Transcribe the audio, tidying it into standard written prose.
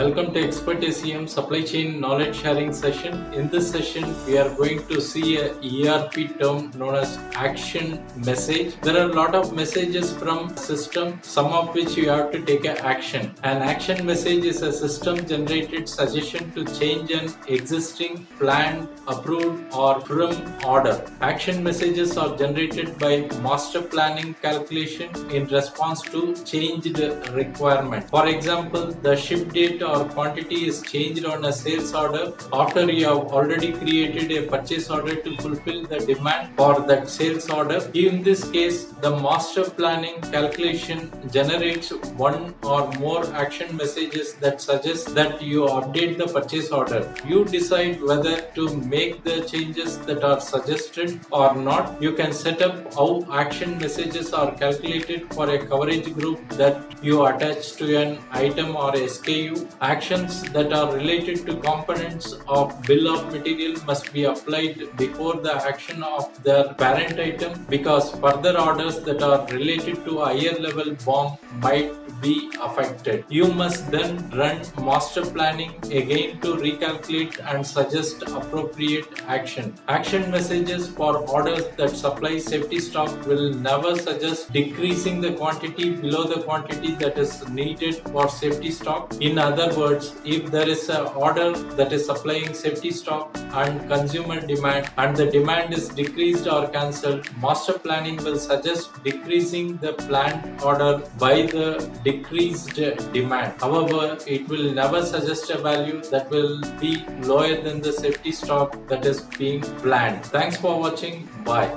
Welcome to Expert ACM Supply Chain Knowledge Sharing session. In this session, we are going to see a ERP term known as action message. There are a lot of messages from system, some of which you have to take an action. An action message is a system generated suggestion to change an existing, planned, approved or firm order. Action messages are generated by master planning calculation in response to changed requirement. For example, the ship date or quantity is changed on a sales order after you have already created a purchase order to fulfill the demand for that sales order. In this case, the master planning calculation generates one or more action messages that suggest that you update the purchase order. You decide whether to make the changes that are suggested or not. You can set up how action messages are calculated for a coverage group that you attach to an item or SKU. Actions that are related to components of bill of material must be applied before the action of their parent item, because further orders that are related to higher level BOM might be affected. You must then run master planning again to recalculate and suggest appropriate action. Action messages for orders that supply safety stock will never suggest decreasing the quantity below the quantity that is needed for safety stock. In other words, if there is an order that is supplying safety stock and consumer demand and the demand is decreased or cancelled, master planning will suggest decreasing the planned order by the decreased demand. However, it will never suggest a value that will be lower than the safety stock that is being planned. Thanks for watching. Bye.